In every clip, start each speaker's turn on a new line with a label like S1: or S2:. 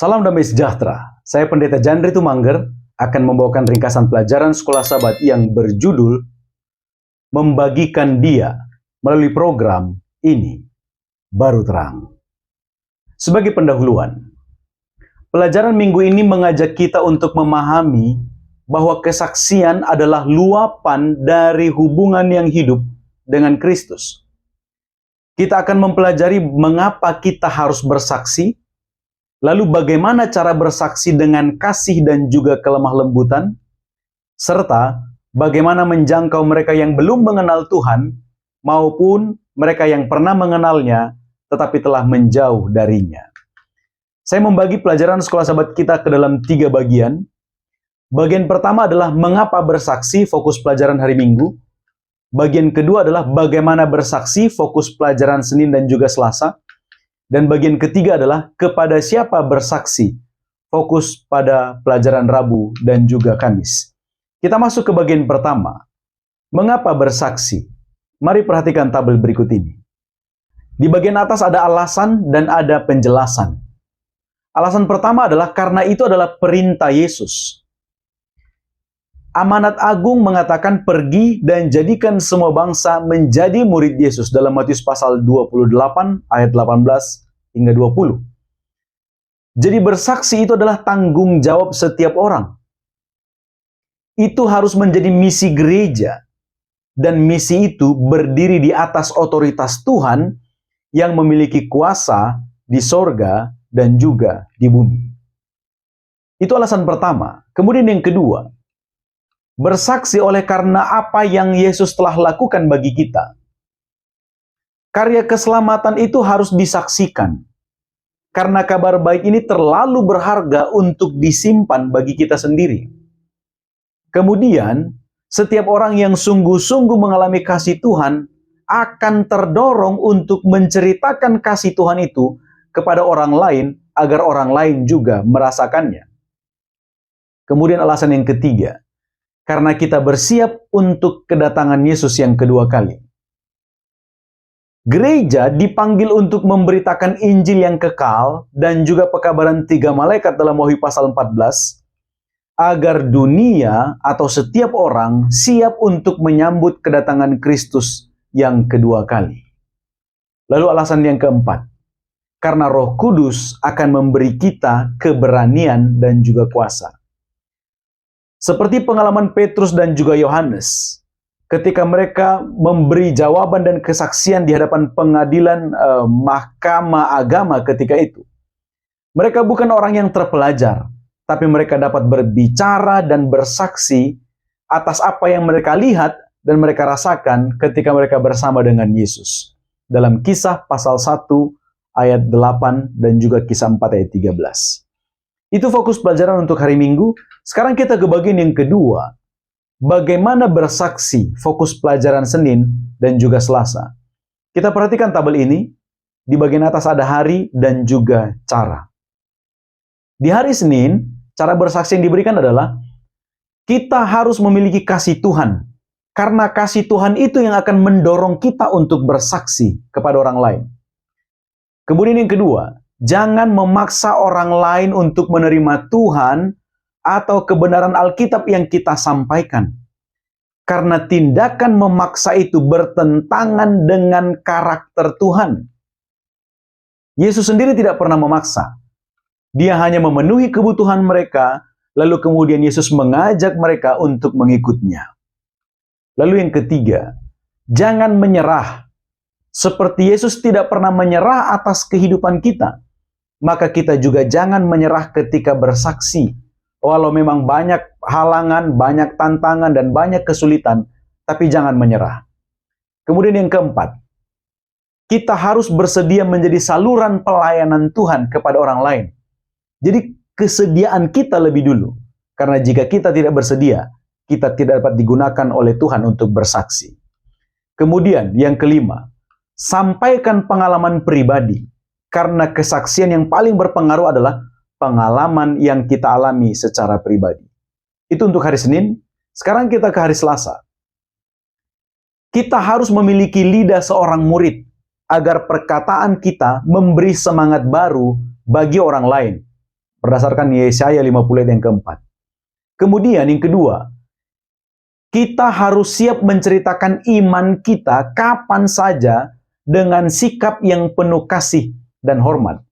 S1: Salam damai sejahtera. Saya Pendeta Jandri Tumangger akan membawakan ringkasan pelajaran Sekolah Sabat yang berjudul Membagikan Dia melalui program ini Baru Terang. Sebagai pendahuluan, pelajaran minggu ini mengajak kita untuk memahami bahwa kesaksian adalah luapan dari hubungan yang hidup dengan Kristus. Kita akan mempelajari mengapa kita harus bersaksi, lalu bagaimana cara bersaksi dengan kasih dan juga kelemah lembutan, serta bagaimana menjangkau mereka yang belum mengenal Tuhan, maupun mereka yang pernah mengenalnya, tetapi telah menjauh darinya. Saya membagi pelajaran Sekolah Sabat kita ke dalam 3 bagian. Bagian pertama adalah mengapa bersaksi, fokus pelajaran hari Minggu. Bagian kedua adalah bagaimana bersaksi, fokus pelajaran Senin dan juga Selasa. Dan bagian ketiga adalah kepada siapa bersaksi, fokus pada pelajaran Rabu dan juga Kamis. Kita masuk ke bagian pertama. Mengapa bersaksi? Mari perhatikan tabel berikut ini. Di bagian atas ada alasan dan ada penjelasan. Alasan pertama adalah karena itu adalah perintah Yesus. Amanat agung mengatakan pergi dan jadikan semua bangsa menjadi murid Yesus dalam Matius pasal 28 ayat 18 hingga 20. Jadi bersaksi itu adalah tanggung jawab setiap orang. Itu harus menjadi misi gereja, dan misi itu berdiri di atas otoritas Tuhan yang memiliki kuasa di sorga dan juga di bumi. Itu alasan pertama. Kemudian yang kedua, bersaksi oleh karena apa yang Yesus telah lakukan bagi kita. Karya keselamatan itu harus disaksikan. Karena kabar baik ini terlalu berharga untuk disimpan bagi kita sendiri. Kemudian, setiap orang yang sungguh-sungguh mengalami kasih Tuhan akan terdorong untuk menceritakan kasih Tuhan itu kepada orang lain agar orang lain juga merasakannya. Kemudian alasan yang ketiga, karena kita bersiap untuk kedatangan Yesus yang kedua kali. Gereja dipanggil untuk memberitakan Injil yang kekal dan juga pekabaran 3 malaikat dalam Wahyu pasal 14 agar dunia atau setiap orang siap untuk menyambut kedatangan Kristus yang kedua kali. Lalu alasan yang keempat, karena Roh Kudus akan memberi kita keberanian dan juga kuasa. Seperti pengalaman Petrus dan juga Yohanes, ketika mereka memberi jawaban dan kesaksian di hadapan pengadilan mahkamah agama ketika itu. Mereka bukan orang yang terpelajar, tapi mereka dapat berbicara dan bersaksi atas apa yang mereka lihat dan mereka rasakan ketika mereka bersama dengan Yesus. Dalam Kisah pasal 1 ayat 8 dan juga Kisah 4 ayat 13. Itu fokus pelajaran untuk hari Minggu. Sekarang kita ke bagian yang kedua. Bagaimana bersaksi, fokus pelajaran Senin dan juga Selasa. Kita perhatikan tabel ini. Di bagian atas ada hari dan juga cara. Di hari Senin, cara bersaksi yang diberikan adalah kita harus memiliki kasih Tuhan. Karena kasih Tuhan itu yang akan mendorong kita untuk bersaksi kepada orang lain. Kemudian yang kedua, jangan memaksa orang lain untuk menerima Tuhan atau kebenaran Alkitab yang kita sampaikan. Karena tindakan memaksa itu bertentangan dengan karakter Tuhan. Yesus sendiri tidak pernah memaksa. Dia hanya memenuhi kebutuhan mereka, lalu kemudian Yesus mengajak mereka untuk mengikutnya. Lalu yang ketiga, jangan menyerah. Seperti Yesus tidak pernah menyerah atas kehidupan kita, maka kita juga jangan menyerah ketika bersaksi. Walau memang banyak halangan, banyak tantangan, dan banyak kesulitan, tapi jangan menyerah. Kemudian yang keempat, kita harus bersedia menjadi saluran pelayanan Tuhan kepada orang lain. Jadi kesediaan kita lebih dulu. Karena jika kita tidak bersedia, kita tidak dapat digunakan oleh Tuhan untuk bersaksi. Kemudian yang kelima, sampaikan pengalaman pribadi. Karena kesaksian yang paling berpengaruh adalah pengalaman yang kita alami secara pribadi. Itu untuk hari Senin. Sekarang kita ke hari Selasa. Kita harus memiliki lidah seorang murid agar perkataan kita memberi semangat baru bagi orang lain. berdasarkan Yesaya 50 ayat yang keempat. Kemudian yang kedua, kita harus siap menceritakan iman kita kapan saja dengan sikap yang penuh kasih dan hormat.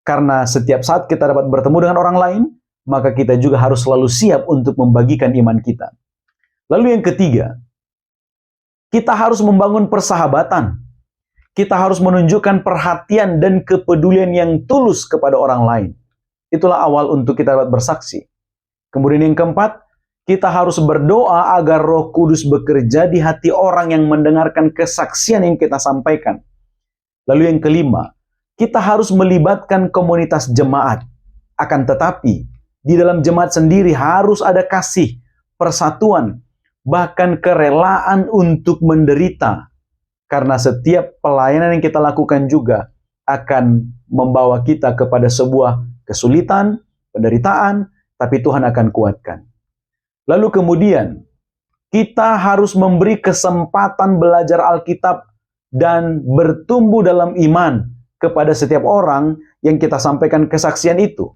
S1: Karena setiap saat kita dapat bertemu dengan orang lain, maka kita juga harus selalu siap untuk membagikan iman kita. Lalu yang ketiga, kita harus membangun persahabatan. Kita harus menunjukkan perhatian dan kepedulian yang tulus kepada orang lain. Itulah awal untuk kita dapat bersaksi. Kemudian yang keempat, kita harus berdoa agar Roh Kudus bekerja di hati orang yang mendengarkan kesaksian yang kita sampaikan. Lalu yang kelima, kita harus melibatkan komunitas jemaat. Akan tetapi, di dalam jemaat sendiri harus ada kasih, persatuan, bahkan kerelaan untuk menderita. Karena setiap pelayanan yang kita lakukan juga akan membawa kita kepada sebuah kesulitan, penderitaan, tapi Tuhan akan kuatkan. Lalu kemudian, kita harus memberi kesempatan belajar Alkitab dan bertumbuh dalam iman kepada setiap orang yang kita sampaikan kesaksian itu.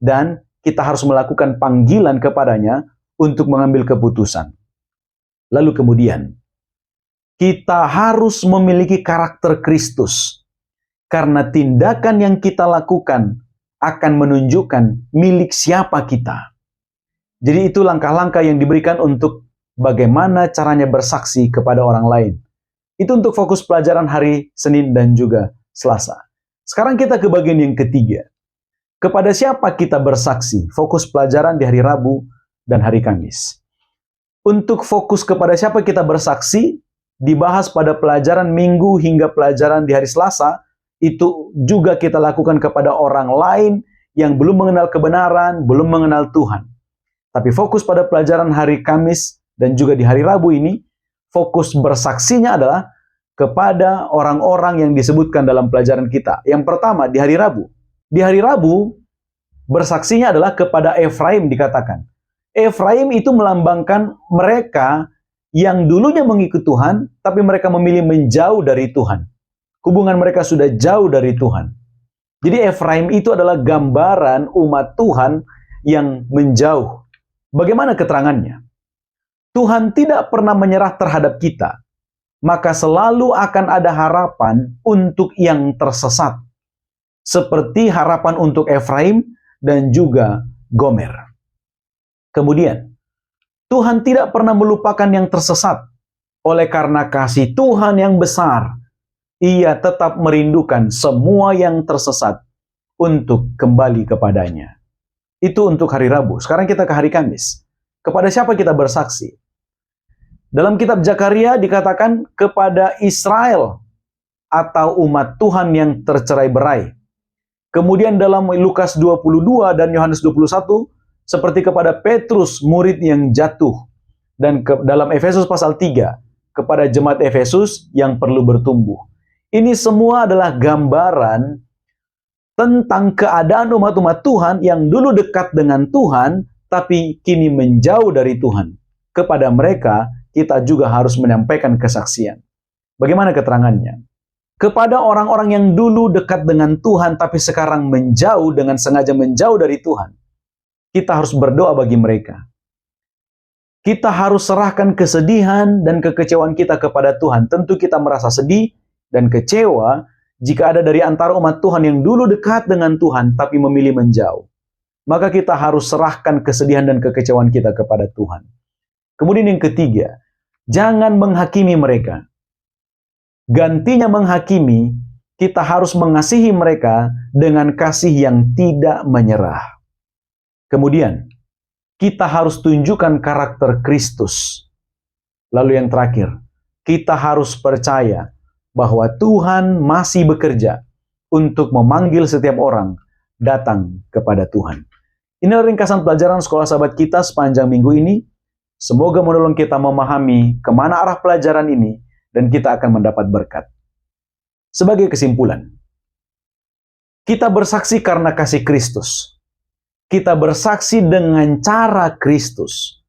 S1: Dan kita harus melakukan panggilan kepadanya untuk mengambil keputusan. Lalu kemudian, kita harus memiliki karakter Kristus. Karena tindakan yang kita lakukan akan menunjukkan milik siapa kita. Jadi itu langkah-langkah yang diberikan untuk bagaimana caranya bersaksi kepada orang lain. Itu untuk fokus pelajaran hari Senin dan juga Selasa. Sekarang kita ke bagian yang ketiga. Kepada siapa kita bersaksi? Fokus pelajaran di hari Rabu dan hari Kamis. Untuk fokus kepada siapa kita bersaksi, dibahas pada pelajaran Minggu hingga pelajaran di hari Selasa, itu juga kita lakukan kepada orang lain yang belum mengenal kebenaran, belum mengenal Tuhan. Tapi fokus pada pelajaran hari Kamis dan juga di hari Rabu ini, fokus bersaksinya adalah kepada orang-orang yang disebutkan dalam pelajaran kita. Yang pertama, di hari Rabu. Di hari Rabu, bersaksinya adalah kepada Efraim dikatakan. Efraim itu melambangkan mereka yang dulunya mengikut Tuhan, tapi mereka memilih menjauh dari Tuhan. Hubungan mereka sudah jauh dari Tuhan. Jadi Efraim itu adalah gambaran umat Tuhan yang menjauh. Bagaimana keterangannya? Tuhan tidak pernah menyerah terhadap kita, maka selalu akan ada harapan untuk yang tersesat. Seperti harapan untuk Efraim dan juga Gomer. Kemudian, Tuhan tidak pernah melupakan yang tersesat. Oleh karena kasih Tuhan yang besar, Ia tetap merindukan semua yang tersesat untuk kembali kepadanya. Itu untuk hari Rabu. Sekarang kita ke hari Kamis. Kepada siapa kita bersaksi? Dalam kitab Zakaria dikatakan kepada Israel atau umat Tuhan yang tercerai-berai. Kemudian dalam Lukas 22 dan Yohanes 21, seperti kepada Petrus, murid yang jatuh. Dan dalam Efesus pasal 3, kepada jemaat Efesus yang perlu bertumbuh. Ini semua adalah gambaran tentang keadaan umat-umat Tuhan yang dulu dekat dengan Tuhan, tapi kini menjauh dari Tuhan. Kepada mereka, kita juga harus menyampaikan kesaksian. Bagaimana keterangannya? Kepada orang-orang yang dulu dekat dengan Tuhan, tapi sekarang menjauh dengan sengaja menjauh dari Tuhan. Kita harus berdoa bagi mereka. Kita harus serahkan kesedihan dan kekecewaan kita kepada Tuhan. Tentu kita merasa sedih dan kecewa jika ada dari antara umat Tuhan yang dulu dekat dengan Tuhan tapi memilih menjauh. Maka kita harus serahkan kesedihan dan kekecewaan kita kepada Tuhan. Kemudian yang ketiga, jangan menghakimi mereka. Gantinya menghakimi, kita harus mengasihi mereka dengan kasih yang tidak menyerah. Kemudian, kita harus tunjukkan karakter Kristus. Lalu yang terakhir, kita harus percaya bahwa Tuhan masih bekerja untuk memanggil setiap orang datang kepada Tuhan. Inilah ringkasan pelajaran sekolah sahabat kita sepanjang minggu ini. Semoga menolong kita memahami kemana arah pelajaran ini dan kita akan mendapat berkat. Sebagai kesimpulan, kita bersaksi karena kasih Kristus. Kita bersaksi dengan cara Kristus.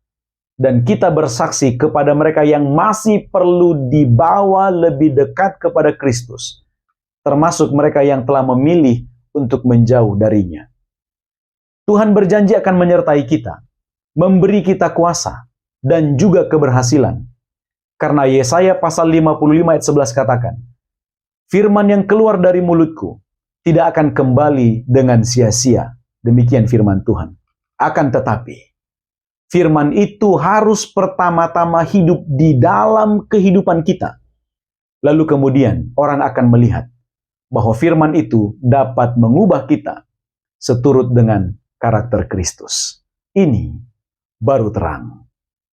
S1: Dan kita bersaksi kepada mereka yang masih perlu dibawa lebih dekat kepada Kristus. Termasuk mereka yang telah memilih untuk menjauh darinya. Tuhan berjanji akan menyertai kita, memberi kita kuasa, dan juga keberhasilan. Karena Yesaya pasal 55 ayat 11 katakan, firman yang keluar dari mulutku tidak akan kembali dengan sia-sia. Demikian firman Tuhan. Akan tetapi, firman itu harus pertama-tama hidup di dalam kehidupan kita. Lalu kemudian orang akan melihat bahwa firman itu dapat mengubah kita seturut dengan karakter Kristus. Ini baru terang.